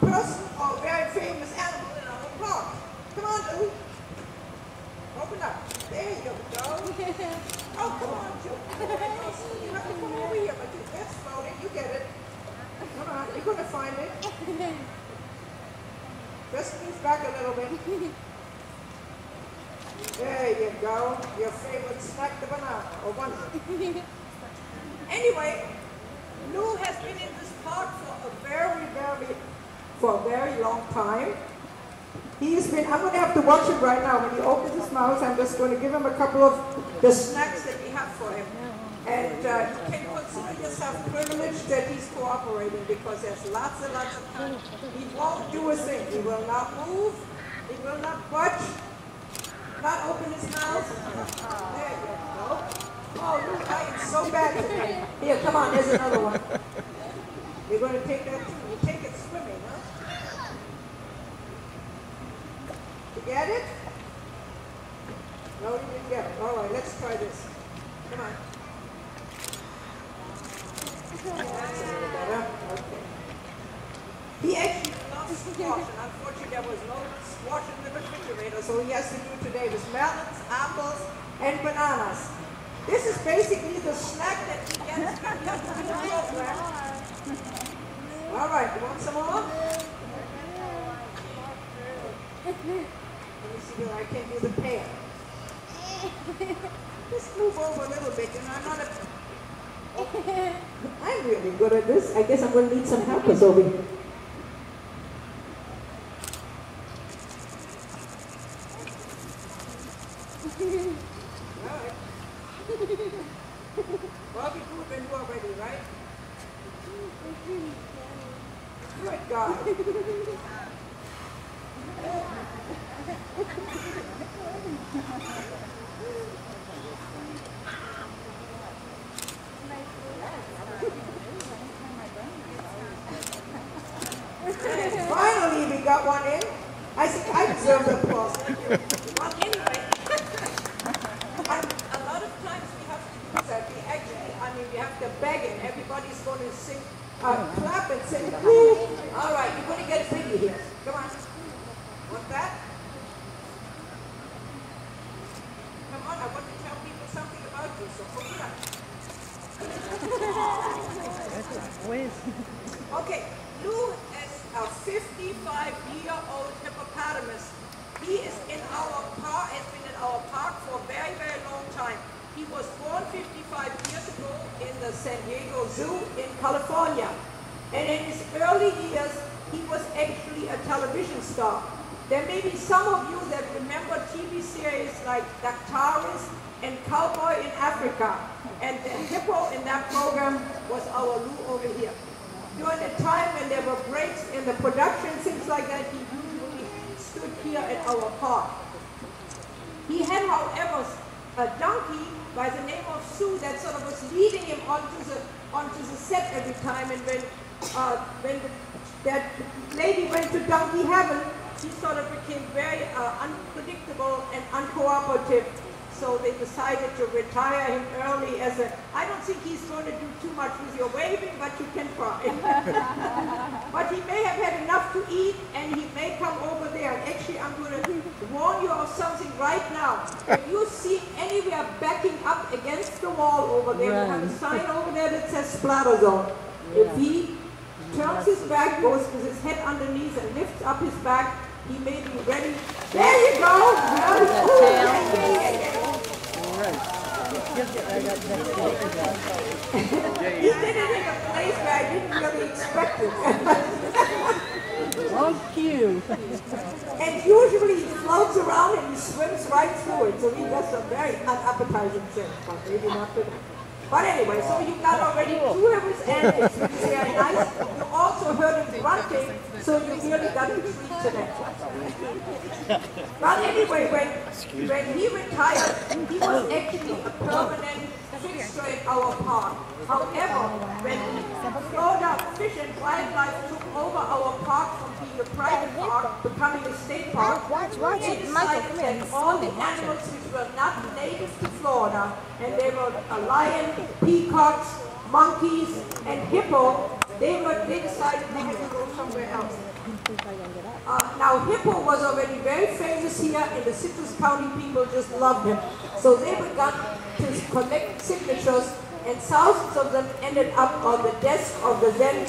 person or very famous animal in our park. Come on, Lou. Open up. There you go. Oh, come on, Joe. You have to come over here, but it's floating. You get it. Come on, you're going to find it. Just move back a little bit. There you go. Your favorite snack, the banana, or banana. Anyway, Lou has been in this park for a very long time. He's been, I'm going to have to watch him right now. When he opens his mouth, I'm just going to give him a couple of the snacks that we have for him. And you can consider yourself privileged that he's cooperating because there's lots and lots of time. He won't do a thing. He will not move. He will not budge. Not open his mouth. There you go. Oh, look, I am so bad today. Here, come on, there's another one. You're going to take that too. You take it swimming, huh? You get it? No, you didn't get it. All right, let's try this. Come on. That's a little better. Okay. He actually loves squash, and unfortunately there was no squash in the refrigerator, so he has to do today with melons, apples, and bananas. This is basically the snack that he gets when he has to do the program. All right, you want some more? Let me see if I can do the pear. Just move over a little bit, and I'm not a... Okay. I'm really good at this. I guess I'm going to need some helpers over here. Alright. Well, we do it when you are ready, right? Good guy. Finally, we got one in. I think I deserve the applause. Well, anyway, a lot of times we have to do that. We actually, we have to beg it. Everybody's going to sing, clap and sing, woo. All right, you're going to get a figure here. Come on. Want that? Come on, I want to tell people something about you, so put it up. Okay, Lou is a 55-year-old hippopotamus. He is in our park, has been in our park for a very, very long time. He was born 55 years ago in the San Diego Zoo in California. And in his early years, he was actually a television star. There may be some of you that remember TV series like Dactaris and Cowboy in Africa. And the hippo in that program was our Lou over here. During the time when there were breaks in the production, things like that, he usually stood here at our park. He had, however, a donkey by the name of Sue that sort of was leading him onto the set every time. And when that lady went to donkey heaven, he sort of became very unpredictable and uncooperative. So they decided to retire him early as a, I don't think he's going to do too much with your waving, but you can try. But he may have had enough to eat, and he may come over there. And actually, I'm going to warn you of something right now. If you see anywhere backing up against the wall over there, you have a sign over there that says splatter zone. If he turns his back, goes with his head underneath, and lifts up his back, he may be ready. There you go! He did it in a place where I didn't really expect it. Oh, cute. And usually he floats around and he swims right through it, so he does some very unappetizing things, but maybe not today. But anyway, so you got already two of his antics, which is very nice. You also heard him grunting, so you really got a treat today. But anyway, when he retired, he was actually a permanent fixture in our park. However, when Florida Fish and Wildlife took over our park from being a private park, becoming a state park, they decided that all the animals which were not native to Florida, and they were a lion, peacocks, monkeys, and hippo, They decided they had to go somewhere else. Now Hippo was already very famous here, and the Citrus County people just loved him. So they began to collect signatures, and thousands of them ended up on the desk of the then.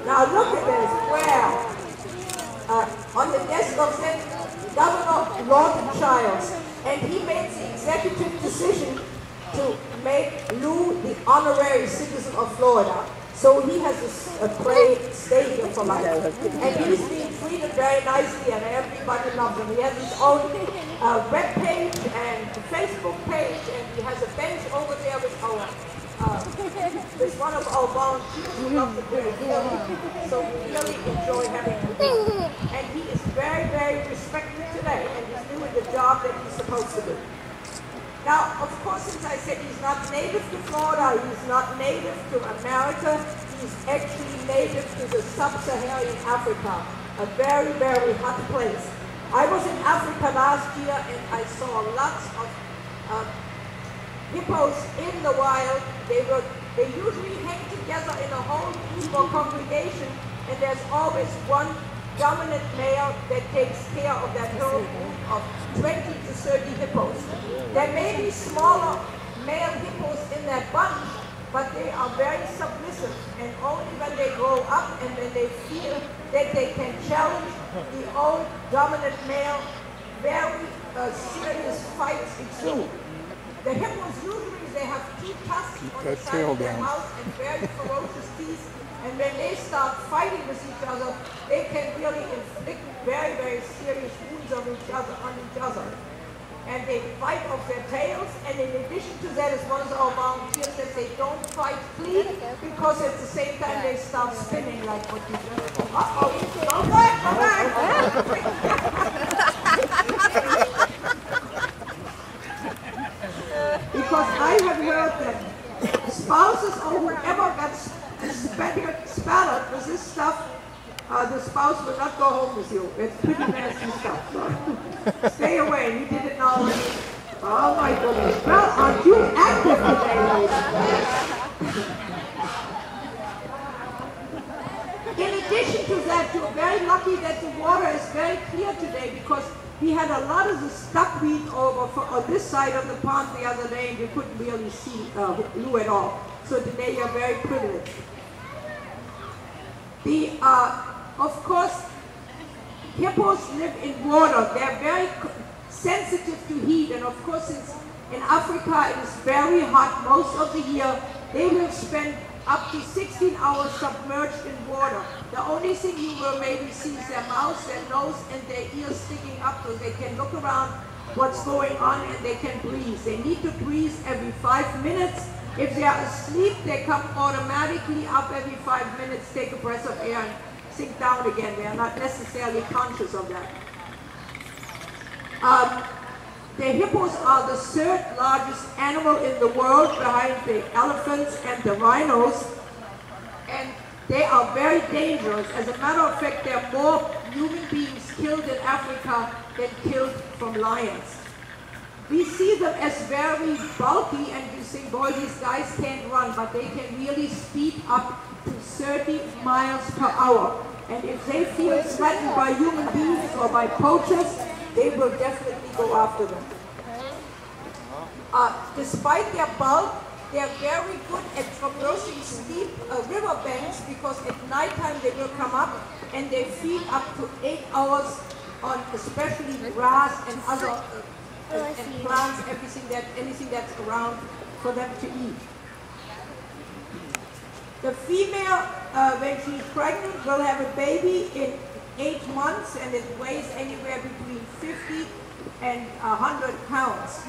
Now look at this, where on the desk of then Governor Lord Childs, and he made the executive decision to make Lou the honorary citizen of Florida. So he has a parade stay here for life. And he's being treated very nicely, and everybody loves him. He has his own web page and Facebook page, and he has a bench over there with one of our volunteers who loves to play the so we really enjoy having him here. And he is very, very respected today, and he's doing the job that he's supposed to do. Now, of course, since I said he's not native to Florida, he's not native to America, he's actually native to the sub-Saharan Africa, a very, very hot place. I was in Africa last year, and I saw lots of hippos in the wild. They usually hang together in a whole group or congregation, and there's always one dominant male that takes care of that whole group of 20 to 30 hippos. There may be smaller male hippos in that bunch, but they are very submissive, and only when they grow up and when they feel that they can challenge the old dominant male, very serious fights ensue. The hippos usually, they have two tusks on the side of their mouth and very ferocious teeth, and when they start fighting with each other, they can really inflict very, very serious wounds on each other. And they bite off their tails, and in addition to that, as one of our volunteers says, they don't fight clean, because at the same time they start spinning like what you just. Uh-oh, go back, go back! Because I have heard that spouses or whoever got spattered with this stuff, the spouse will not go home with you. It's pretty nasty stuff. So stay away. You did it now. Oh my goodness. Well, aren't you active today, ladies? In addition to that, you're very lucky that the water is very clear today, because we had a lot of the duckweed over on this side of the pond the other day, and you couldn't really see Lou at all. So today you're very privileged. Of course, hippos live in water. They're very sensitive to heat, and of course, since in Africa it is very hot most of the year, they will spend up to 16 hours submerged in water. The only thing you will maybe see is their mouth, their nose, and their ears sticking up, so they can look around what's going on and they can breathe. They need to breathe every 5 minutes. If they are asleep, they come automatically up every 5 minutes, take a breath of air, and sink down again. They are not necessarily conscious of that. The hippos are the third largest animal in the world, behind the elephants and the rhinos, and they are very dangerous. As a matter of fact, there are more human beings killed in Africa than killed from lions. We see them as very bulky, and you think, boy, these guys can't run, but they can really speed up to 30 miles per hour. And if they feel threatened by human beings or by poachers, they will definitely go after them. Despite their bulk, they are very good at traversing steep river banks, because at nighttime they will come up and they feed up to 8 hours on especially grass and other and plants, anything that's around for them to eat. The female, when she's pregnant, will have a baby in 8 months, and it weighs anywhere between 50 and 100 pounds.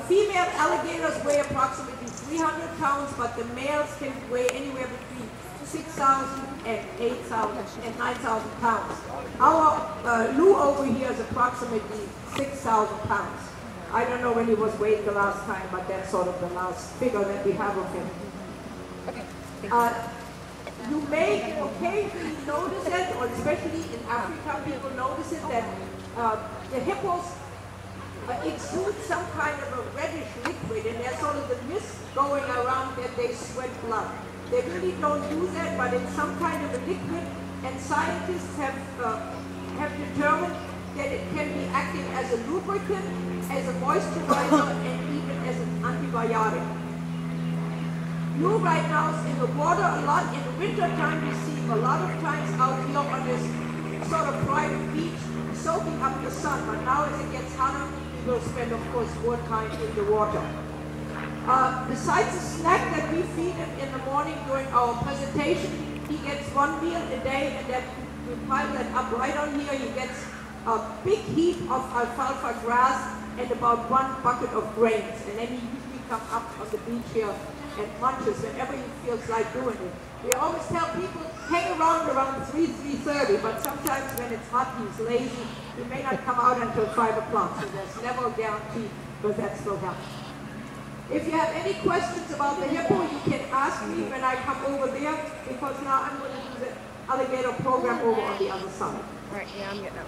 Female alligators weigh approximately 300 pounds, but the males can weigh anywhere between 6,000 and 8,000 and 9,000 pounds. Our Lou over here is approximately 6,000 pounds. I don't know when he was weighed the last time, but that's sort of the last figure that we have of him. You may occasionally notice it, or especially in Africa, people notice it, that the hippos exude some kind of a reddish liquid, and there's sort of the mist going around that they sweat blood. They really don't do that, but it's some kind of a liquid, and scientists have determined that it can be acting as a lubricant, as a moisturizer, and even as an antibiotic. Blue right now is in the water a lot. In the winter time, we see a lot of times out here on this sort of private beach, soaking up the sun. But now as it gets hotter, we will spend, of course, more time in the water. Besides the snack that we feed him in the morning during our presentation, he gets one meal a day, and that we pile that up right on here. He gets a big heap of alfalfa grass and about 1 bucket of grains. And then he usually comes up on the beach here and munches whenever he feels like doing it. We always tell people, hang around 3:30, but sometimes when it's hot, he's lazy. He may not come out until 5 o'clock, so there's never a guarantee, but that still happens. If you have any questions about the hippo, you can ask me when I come over there, because now I'm going to do the alligator program over on the other side. Right, yeah, I'm getting out.